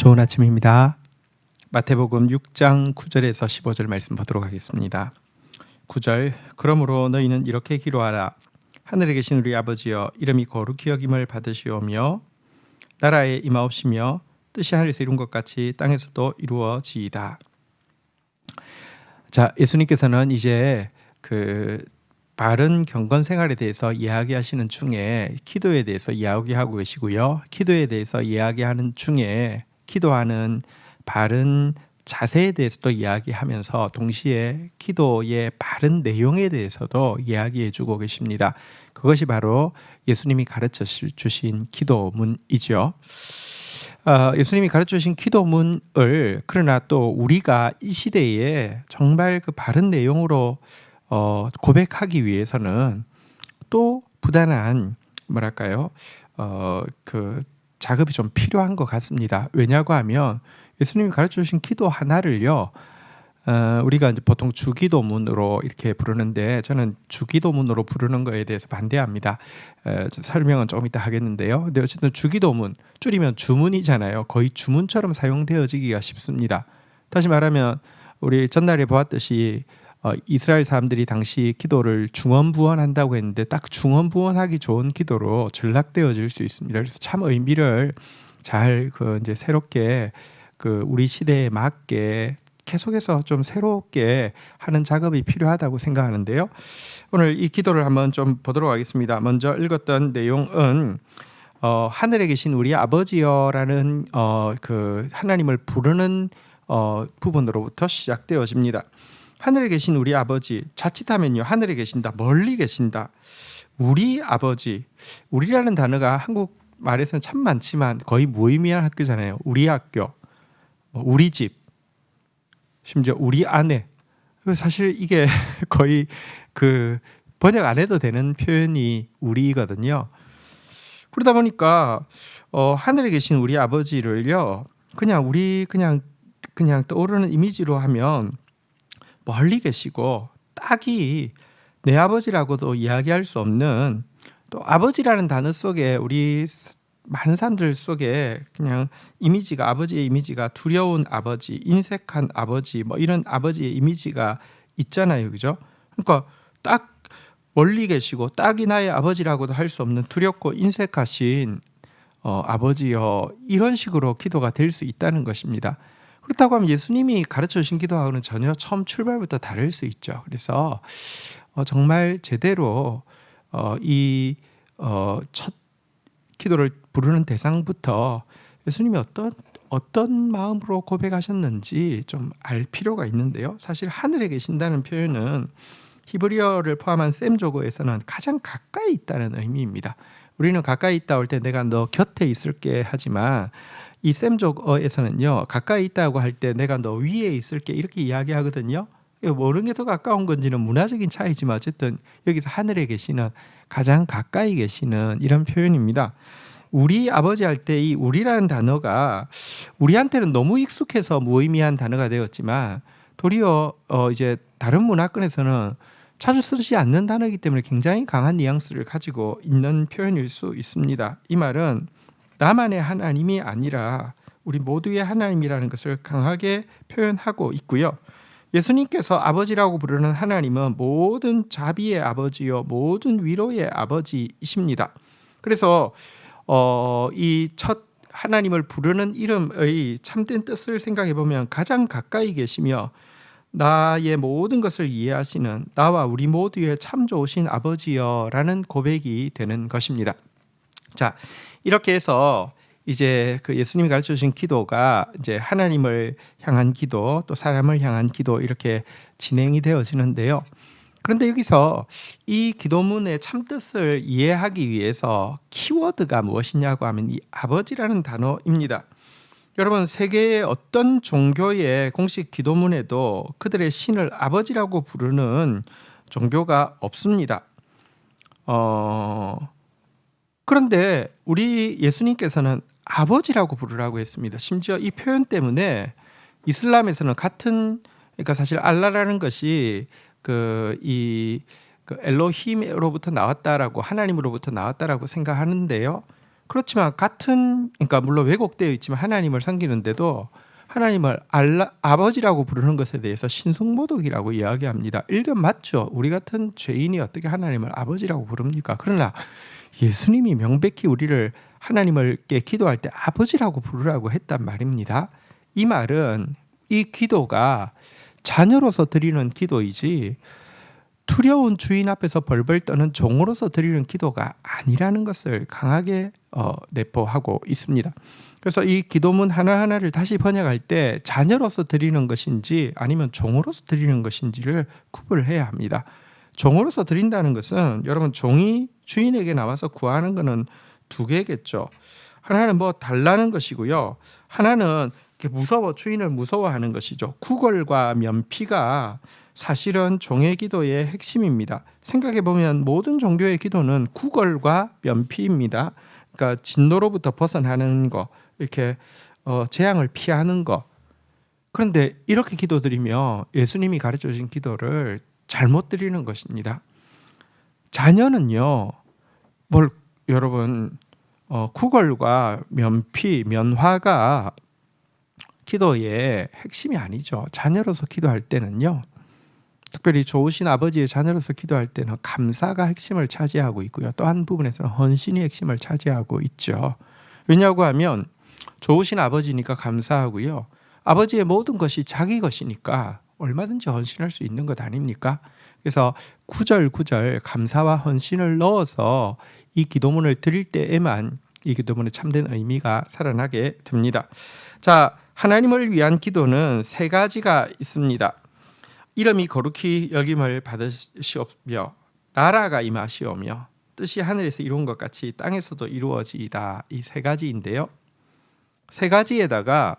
좋은 아침입니다. 마태복음 6장 9절에서 15절 말씀 보도록 하겠습니다. 9절 그러므로 너희는 이렇게 기도하라. 하늘에 계신 우리 아버지여 이름이 거룩히 여김을 받으시오며 나라에 임하옵시며 뜻이 하늘에서 이룬 것 같이 땅에서도 이루어지이다. 자, 예수님께서는 이제 바른 경건 생활에 대해서 이야기하시는 중에 기도에 대해서 이야기하고 계시고요. 기도에 대해서 이야기하는 중에 기도하는 바른 자세에 대해서도 이야기하면서 동시에 기도의 바른 내용에 대해서도 이야기해 주고 계십니다. 그것이 바로 예수님이 가르쳐 주신 기도문이죠. 예수님이 가르쳐 주신 기도문을 그러나 또 우리가 이 시대에 정말 그 바른 내용으로 고백하기 위해서는 또 부단한 작업이 좀 필요한 것 같습니다. 왜냐고 하면 예수님이 가르쳐 주신 기도 하나를요, 우리가 이제 보통 주기도문으로 이렇게 부르는데 저는 주기도문으로 부르는 거에 대해서 반대합니다. 설명은 조금 이따 하겠는데요. 근데 어쨌든 주기도문, 줄이면 주문이잖아요. 거의 주문처럼 사용되어지기가 쉽습니다. 다시 말하면 우리 전날에 보았듯이 이스라엘 사람들이 당시 기도를 중언부언한다고 했는데 딱 중언부언하기 좋은 기도로 전락되어질 수 있습니다. 그래서 참 의미를 잘 이제 새롭게 우리 시대에 맞게 계속해서 좀 새롭게 하는 작업이 필요하다고 생각하는데요. 오늘 이 기도를 한번 좀 보도록 하겠습니다. 먼저 읽었던 내용은 하늘에 계신 우리 아버지여라는 하나님을 부르는 부분으로부터 시작되어집니다. 하늘에 계신 우리 아버지, 자칫하면요 하늘에 계신다, 멀리 계신다. 우리 아버지, 우리라는 단어가 한국 말에서는 참 많지만 거의 무의미한 학교잖아요. 우리 학교, 우리 집, 심지어 우리 아내. 사실 이게 거의 번역 안 해도 되는 표현이 우리거든요. 그러다 보니까 하늘에 계신 우리 아버지를요 그냥 떠오르는 이미지로 하면 멀리 계시고 딱히 내 아버지라고도 이야기할 수 없는, 또 아버지라는 단어 속에 우리 많은 사람들 속에 그냥 아버지의 이미지가 두려운 아버지, 인색한 아버지, 이런 아버지의 이미지가 있잖아요. 그죠? 그러니까 딱 멀리 계시고 딱이 나의 아버지라고도 할 수 없는 두렵고 인색하신 아버지여, 이런 식으로 기도가 될 수 있다는 것입니다. 그렇다고 하면 예수님이 가르쳐 주신 기도하고는 전혀 처음 출발부터 다를 수 있죠. 그래서 정말 제대로 첫 기도를 부르는 대상부터 예수님이 어떤 마음으로 고백하셨는지 좀 알 필요가 있는데요. 사실 하늘에 계신다는 표현은 히브리어를 포함한 셈조어에서는 가장 가까이 있다는 의미입니다. 우리는 가까이 있다 올 때 내가 너 곁에 있을게 하지만 이 셈조어에서는요 가까이 있다고 할 때 내가 너 위에 있을게 이렇게 이야기하거든요. 어느 게 더 가까운 건지는 문화적인 차이지만 어쨌든 여기서 하늘에 계시는, 가장 가까이 계시는 이런 표현입니다. 우리 아버지 할 때 이 우리라는 단어가 우리한테는 너무 익숙해서 무의미한 단어가 되었지만 도리어 이제 다른 문화권에서는 자주 쓰지 않는 단어이기 때문에 굉장히 강한 뉘앙스를 가지고 있는 표현일 수 있습니다. 이 말은 나만의 하나님이 아니라 우리 모두의 하나님이라는 것을 강하게 표현하고 있고요. 예수님께서 아버지라고 부르는 하나님은 모든 자비의 아버지요 모든 위로의 아버지이십니다. 그래서 이 첫 하나님을 부르는 이름의 참된 뜻을 생각해 보면 가장 가까이 계시며 나의 모든 것을 이해하시는 나와 우리 모두의 참 좋으신 아버지여라는 고백이 되는 것입니다. 자, 이렇게 해서 이제 예수님이 가르쳐 주신 기도가 이제 하나님을 향한 기도, 또 사람을 향한 기도 이렇게 진행이 되어지는데요. 그런데 여기서 이 기도문의 참뜻을 이해하기 위해서 키워드가 무엇이냐고 하면 이 아버지라는 단어입니다. 여러분, 세계의 어떤 종교의 공식 기도문에도 그들의 신을 아버지라고 부르는 종교가 없습니다. 그런데 우리 예수님께서는 아버지라고 부르라고 했습니다. 심지어 이 표현 때문에 이슬람에서는 그러니까 사실 알라라는 것이 엘로힘으로부터 나왔다라고, 하나님으로부터 나왔다라고 생각하는데요. 그렇지만 그러니까 물론 왜곡되어 있지만 하나님을 섬기는데도 하나님을 아버지라고 부르는 것에 대해서 신성모독이라고 이야기합니다. 일견 맞죠. 우리 같은 죄인이 어떻게 하나님을 아버지라고 부릅니까? 그러나 예수님이 명백히 우리를 하나님께 기도할 때 아버지라고 부르라고 했단 말입니다. 이 말은 이 기도가 자녀로서 드리는 기도이지 두려운 주인 앞에서 벌벌 떠는 종으로서 드리는 기도가 아니라는 것을 강하게 내포하고 있습니다. 그래서 이 기도문 하나하나를 다시 번역할 때 자녀로서 드리는 것인지 아니면 종으로서 드리는 것인지를 구분을 해야 합니다. 종으로서 드린다는 것은 여러분 종이 주인에게 나와서 구하는 것은 두 개겠죠. 하나는 뭐 달라는 것이고요. 하나는 주인을 무서워하는 것이죠. 구걸과 면피가 사실은 종의 기도의 핵심입니다. 생각해 보면 모든 종교의 기도는 구걸과 면피입니다. 그러니까 진노로부터 벗어나는 거, 이렇게 재앙을 피하는 거. 그런데 이렇게 기도드리며 예수님이 가르쳐 주신 기도를 잘못 드리는 것입니다. 자녀는요, 여러분 구걸과 면피, 면화가 기도의 핵심이 아니죠. 자녀로서 기도할 때는요, 특별히 좋으신 아버지의 자녀로서 기도할 때는 감사가 핵심을 차지하고 있고요. 또 한 부분에서는 헌신이 핵심을 차지하고 있죠. 왜냐고 하면 좋으신 아버지니까 감사하고요. 아버지의 모든 것이 자기 것이니까 얼마든지 헌신할 수 있는 것 아닙니까? 그래서 구절구절 감사와 헌신을 넣어서 이 기도문을 드릴 때에만 이 기도문의 참된 의미가 살아나게 됩니다. 자, 하나님을 위한 기도는 세 가지가 있습니다. 이름이 거룩히 여김을 받으시오며 나라가 임하시오며 뜻이 하늘에서 이룬 것 같이 땅에서도 이루어지이다. 이 세 가지인데요. 세 가지에다가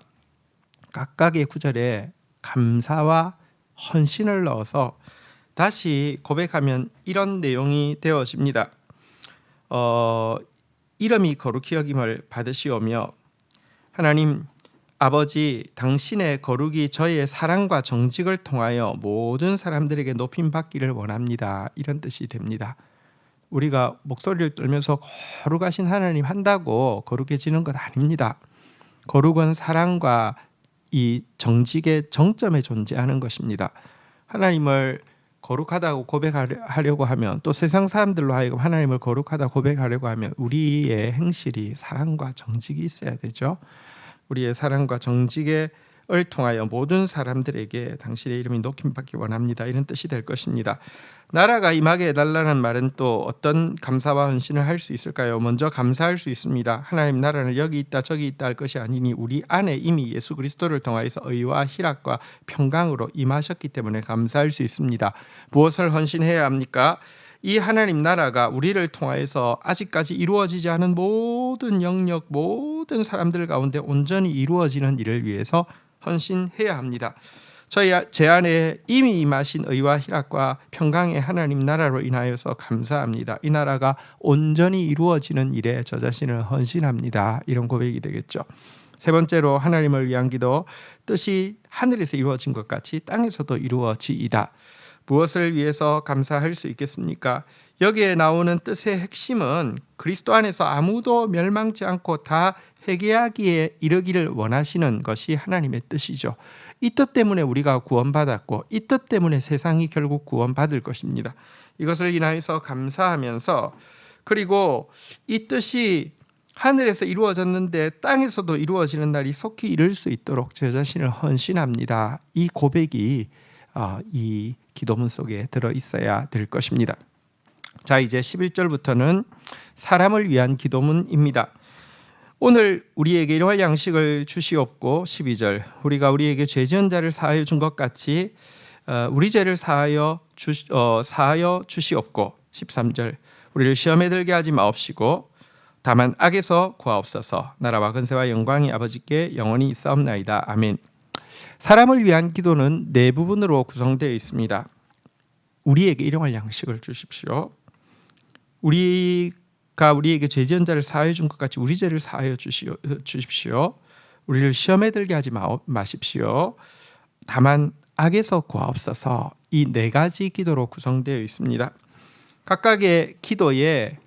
각각의 구절에 감사와 헌신을 넣어서 다시 고백하면 이런 내용이 되어집니다. 이름이 거룩히 여김을 받으시오며 하나님 아버지, 당신의 거룩이 저의 사랑과 정직을 통하여 모든 사람들에게 높임 받기를 원합니다. 이런 뜻이 됩니다. 우리가 목소리를 떨면서 거룩하신 하나님 한다고 거룩해지는 것 아닙니다. 거룩은 사랑과 이 정직의 정점에 존재하는 것입니다. 하나님을 거룩하다고 고백하려고 하면, 또 세상 사람들로 하여금 하나님을 거룩하다고 고백하려고 하면 우리의 행실이 사랑과 정직이 있어야 되죠. 우리의 사랑과 정직을 통하여 모든 사람들에게 당신의 이름이 높임받기 원합니다. 이런 뜻이 될 것입니다. 나라가 임하게 해달라는 말은 또 어떤 감사와 헌신을 할 수 있을까요? 먼저 감사할 수 있습니다. 하나님 나라는 여기 있다 저기 있다 할 것이 아니니 우리 안에 이미 예수 그리스도를 통하여서 의와 희락과 평강으로 임하셨기 때문에 감사할 수 있습니다. 무엇을 헌신해야 합니까? 이 하나님 나라가 우리를 통하여서 아직까지 이루어지지 않은 모든 영역, 모든 사람들 가운데 온전히 이루어지는 일을 위해서 헌신해야 합니다. 제 안에 이미 임하신 의와 희락과 평강의 하나님 나라로 인하여서 감사합니다. 이 나라가 온전히 이루어지는 일에 저 자신을 헌신합니다. 이런 고백이 되겠죠. 세 번째로 하나님을 위한 기도, 뜻이 하늘에서 이루어진 것 같이 땅에서도 이루어지이다. 무엇을 위해서 감사할 수 있겠습니까? 여기에 나오는 뜻의 핵심은 그리스도 안에서 아무도 멸망치 않고 다 회개하기에 이르기를 원하시는 것이 하나님의 뜻이죠. 이 뜻 때문에 우리가 구원받았고 이 뜻 때문에 세상이 결국 구원받을 것입니다. 이것을 인하여서 감사하면서, 그리고 이 뜻이 하늘에서 이루어졌는데 땅에서도 이루어지는 날이 속히 이를 수 있도록 제 자신을 헌신합니다. 이 고백이 이 기도문 속에 들어 있어야 될 것입니다. 자, 이제 11절부터는 사람을 위한 기도문입니다. 오늘 우리에게 일용할 양식을 주시옵고, 12절 우리가 우리에게 죄 지은 자를 사하여 준 것 같이 우리 죄를 사하여 주시옵고, 13절 우리를 시험에 들게 하지 마옵시고 다만 악에서 구하옵소서. 나라와 근세와 영광이 아버지께 영원히 있사옵나이다. 아멘. 사람을 위한 기도는 네 부분으로 구성되어 있습니다. 우리에게 일용할 양식을 주십시오. 우리가 우리에게 죄 지은 자를 사하여 준 것 같이 우리 죄를 사하여 주십시오. 우리를 시험에 들게 하지 마십시오. 다만 악에서 구하옵소서. 이 네 가지 기도로 구성되어 있습니다. 각각의 기도에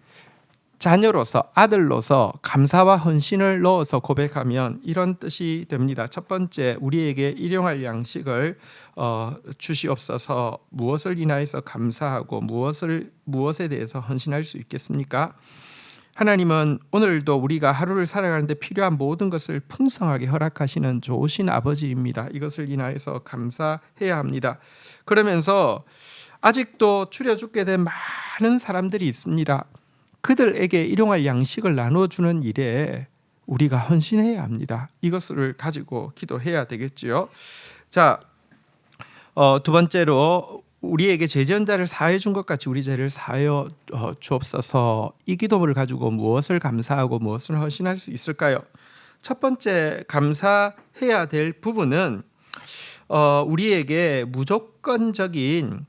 자녀로서 아들로서 감사와 헌신을 넣어서 고백하면 이런 뜻이 됩니다. 첫 번째, 우리에게 일용할 양식을 주시옵소서. 무엇을 인하여서 감사하고 무엇에 대해서 헌신할 수 있겠습니까? 하나님은 오늘도 우리가 하루를 살아가는데 필요한 모든 것을 풍성하게 허락하시는 좋으신 아버지입니다. 이것을 인하여서 감사해야 합니다. 그러면서 아직도 줄여 죽게 된 많은 사람들이 있습니다. 그들에게 일용할 양식을 나눠주는 일에 우리가 헌신해야 합니다. 이것을 가지고 기도해야 되겠지요. 자, 두 번째로 우리에게 죄 지은 자를 사하여 준 것 같이 우리 죄를 사하여 주옵소서. 이 기도를 가지고 무엇을 감사하고 무엇을 헌신할 수 있을까요? 첫 번째 감사해야 될 부분은 우리에게 무조건적인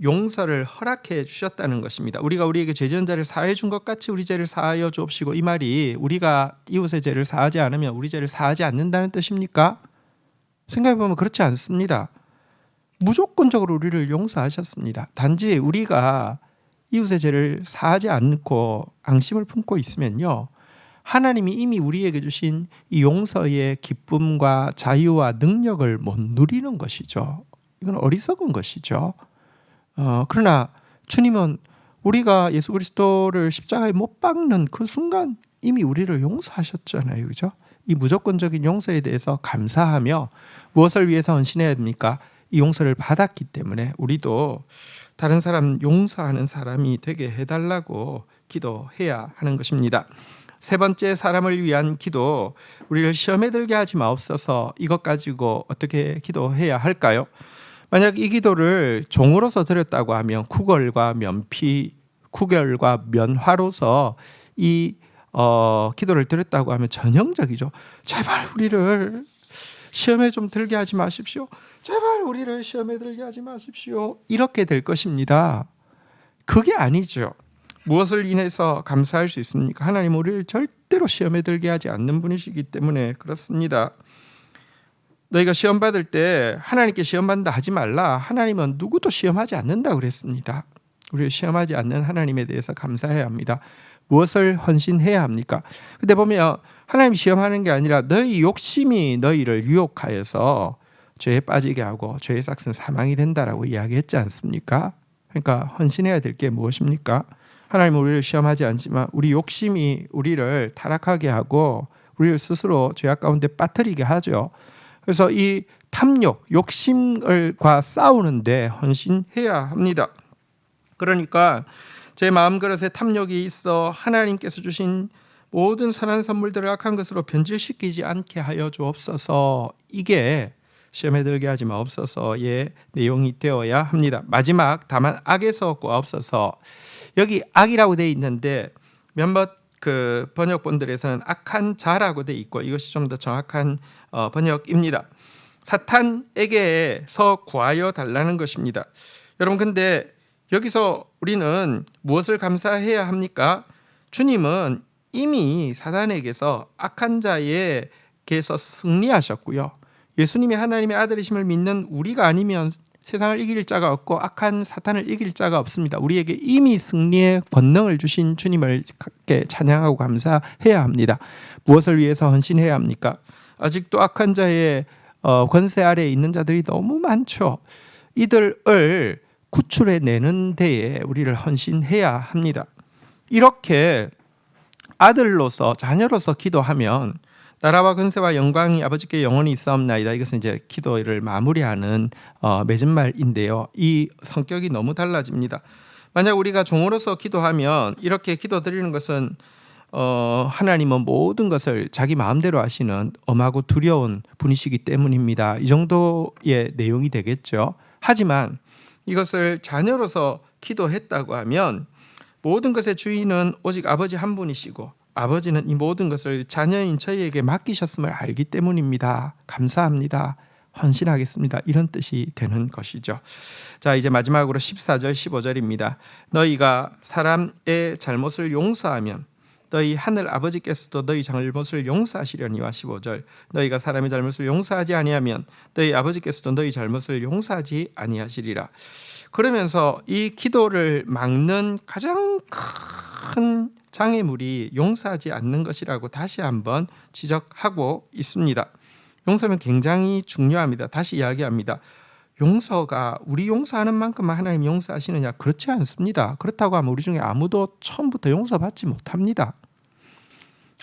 용서를 허락해 주셨다는 것입니다. 우리가 우리에게 죄 지은 자를 사하여 준 것 같이 우리 죄를 사하여 주옵시고, 이 말이 우리가 이웃의 죄를 사하지 않으면 우리 죄를 사하지 않는다는 뜻입니까? 생각해보면 그렇지 않습니다. 무조건적으로 우리를 용서하셨습니다. 단지 우리가 이웃의 죄를 사하지 않고 앙심을 품고 있으면요, 하나님이 이미 우리에게 주신 이 용서의 기쁨과 자유와 능력을 못 누리는 것이죠. 이건 어리석은 것이죠. 그러나 주님은 우리가 예수 그리스도를 십자가에 못 박는 그 순간 이미 우리를 용서하셨잖아요. 그죠? 이 무조건적인 용서에 대해서 감사하며 무엇을 위해서 헌신해야 됩니까? 이 용서를 받았기 때문에 우리도 다른 사람 용서하는 사람이 되게 해달라고 기도해야 하는 것입니다. 세 번째, 사람을 위한 기도. 우리를 시험에 들게 하지 마옵소서. 이것 가지고 어떻게 기도해야 할까요? 만약 이 기도를 종으로서 드렸다고 하면 구걸과 면화로서 이 기도를 드렸다고 하면 전형적이죠. 제발 우리를 시험에 좀 들게 하지 마십시오. 제발 우리를 시험에 들게 하지 마십시오. 이렇게 될 것입니다. 그게 아니죠. 무엇을 인해서 감사할 수 있습니까? 하나님 우리를 절대로 시험에 들게 하지 않는 분이시기 때문에 그렇습니다. 너희가 시험 받을 때 하나님께 시험 받는다 하지 말라. 하나님은 누구도 시험하지 않는다 그랬습니다. 우리를 시험하지 않는 하나님에 대해서 감사해야 합니다. 무엇을 헌신해야 합니까? 근데 보면 하나님 시험하는 게 아니라 너희 욕심이 너희를 유혹하여서 죄에 빠지게 하고 죄의 삭은 사망이 된다라고 이야기했지 않습니까? 그러니까 헌신해야 될 게 무엇입니까? 하나님은 우리를 시험하지 않지만 우리 욕심이 우리를 타락하게 하고 우리를 스스로 죄악 가운데 빠뜨리게 하죠. 그래서 이 탐욕, 욕심과 싸우는데 헌신해야 합니다. 그러니까 제 마음그릇에 탐욕이 있어 하나님께서 주신 모든 선한 선물들을 악한 것으로 변질시키지 않게 하여 주옵소서. 이게 시험에 들게 하지 마옵소서의 내용이 되어야 합니다. 마지막, 다만 악에서 구하옵소서. 여기 악이라고 되어 있는데 몇몇 번역본들에서는 악한 자라고 되어 있고 이것이 좀 더 정확한 번역입니다. 사탄에게서 구하여 달라는 것입니다. 여러분, 근데 여기서 우리는 무엇을 감사해야 합니까? 주님은 이미 사단에게서 악한 자에게서 승리하셨고요. 예수님이 하나님의 아들이심을 믿는 우리가 아니면 세상을 이길 자가 없고 악한 사탄을 이길 자가 없습니다. 우리에게 이미 승리의 권능을 주신 주님을 찬양하고 감사해야 합니다. 무엇을 위해서 헌신해야 합니까? 아직도 악한 자의 권세 아래에 있는 자들이 너무 많죠. 이들을 구출해내는 데에 우리를 헌신해야 합니다. 이렇게 아들로서 자녀로서 기도하면 나라와 근세와 영광이 아버지께 영원히 있사옵나이다. 이것은 이제 기도를 마무리하는 맺은말인데요. 이 성격이 너무 달라집니다. 만약 우리가 종으로서 기도하면 이렇게 기도드리는 것은 하나님은 모든 것을 자기 마음대로 하시는 엄하고 두려운 분이시기 때문입니다. 이 정도의 내용이 되겠죠. 하지만 이것을 자녀로서 기도했다고 하면 모든 것의 주인은 오직 아버지 한 분이시고 아버지는 이 모든 것을 자녀인 저희에게 맡기셨음을 알기 때문입니다. 감사합니다. 헌신하겠습니다. 이런 뜻이 되는 것이죠. 자, 이제 마지막으로 14절 15절입니다. 너희가 사람의 잘못을 용서하면 너희 하늘 아버지께서도 너희 잘못을 용서하시려니와 15절 너희가 사람의 잘못을 용서하지 아니하면 너희 아버지께서도 너희 잘못을 용서하지 아니하시리라. 그러면서 이 기도를 막는 가장 큰 장애물이 용서하지 않는 것이라고 다시 한번 지적하고 있습니다. 용서는 굉장히 중요합니다. 다시 이야기합니다. 용서가 우리 용서하는 만큼만 하나님 용서하시느냐? 그렇지 않습니다. 그렇다고 하면 우리 중에 아무도 처음부터 용서받지 못합니다.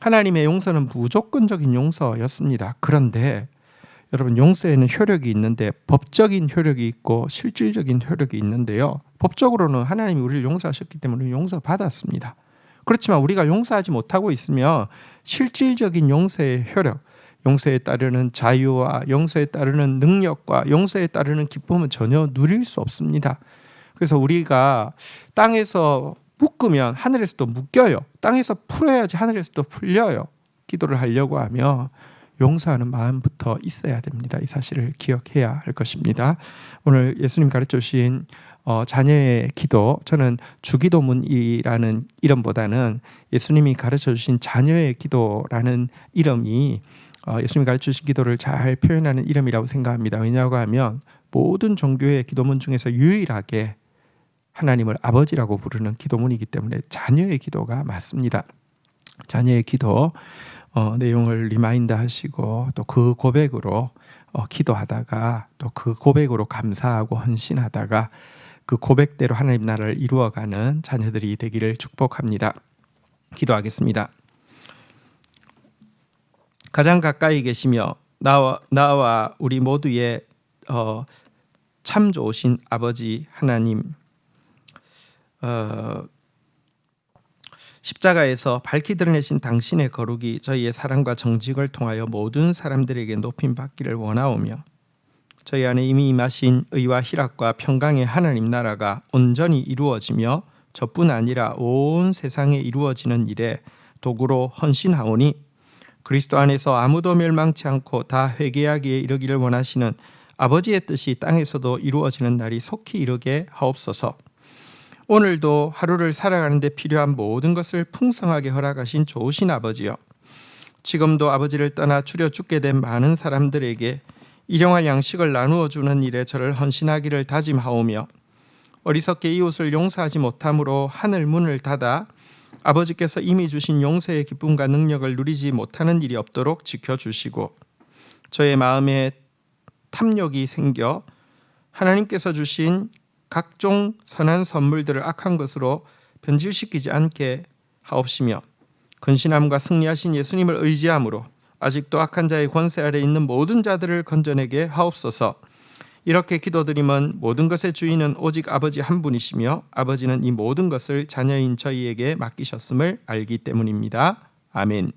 하나님의 용서는 무조건적인 용서였습니다. 그런데 여러분, 용서에는 효력이 있는데 법적인 효력이 있고 실질적인 효력이 있는데요. 법적으로는 하나님이 우리를 용서하셨기 때문에 용서받았습니다. 그렇지만 우리가 용서하지 못하고 있으면 실질적인 용서의 효력, 용서에 따르는 자유와 용서에 따르는 능력과 용서에 따르는 기쁨은 전혀 누릴 수 없습니다. 그래서 우리가 땅에서 묶으면 하늘에서도 묶여요. 땅에서 풀어야지 하늘에서도 풀려요. 기도를 하려고 하면 용서하는 마음부터 있어야 됩니다. 이 사실을 기억해야 할 것입니다. 오늘 예수님 가르쳐 주신 자녀의 기도, 저는 주기도문이라는 이름보다는 예수님이 가르쳐 주신 자녀의 기도라는 이름이 예수님이 가르쳐 주신 기도를 잘 표현하는 이름이라고 생각합니다. 왜냐하고 하면 모든 종교의 기도문 중에서 유일하게 하나님을 아버지라고 부르는 기도문이기 때문에 자녀의 기도가 맞습니다. 자녀의 기도 내용을 리마인드 하시고 또 그 고백으로 기도하다가 또 그 고백으로 감사하고 헌신하다가 그 고백대로 하나님 나라를 이루어가는 자녀들이 되기를 축복합니다. 기도하겠습니다. 가장 가까이 계시며 나와 우리 모두의 참 좋으신 아버지 하나님, 십자가에서 밝히 드러내신 당신의 거룩이 저희의 사랑과 정직을 통하여 모든 사람들에게 높임 받기를 원하오며 저희 안에 이미 임하신 의와 희락과 평강의 하나님 나라가 온전히 이루어지며 저뿐 아니라 온 세상에 이루어지는 일에 도구로 헌신하오니 그리스도 안에서 아무도 멸망치 않고 다 회개하기에 이르기를 원하시는 아버지의 뜻이 땅에서도 이루어지는 날이 속히 이르게 하옵소서. 오늘도 하루를 살아가는 데 필요한 모든 것을 풍성하게 허락하신 좋으신 아버지여, 지금도 아버지를 떠나 주려 죽게 된 많은 사람들에게 일용할 양식을 나누어 주는 일에 저를 헌신하기를 다짐하오며 어리석게 이웃을 용서하지 못함으로 하늘 문을 닫아 아버지께서 이미 주신 용서의 기쁨과 능력을 누리지 못하는 일이 없도록 지켜주시고 저의 마음에 탐욕이 생겨 하나님께서 주신 각종 선한 선물들을 악한 것으로 변질시키지 않게 하옵시며 근신함과 승리하신 예수님을 의지함으로 아직도 악한 자의 권세 아래 있는 모든 자들을 건져내게 하옵소서. 이렇게 기도드림은 모든 것의 주인은 오직 아버지 한 분이시며 아버지는 이 모든 것을 자녀인 저희에게 맡기셨음을 알기 때문입니다. 아멘.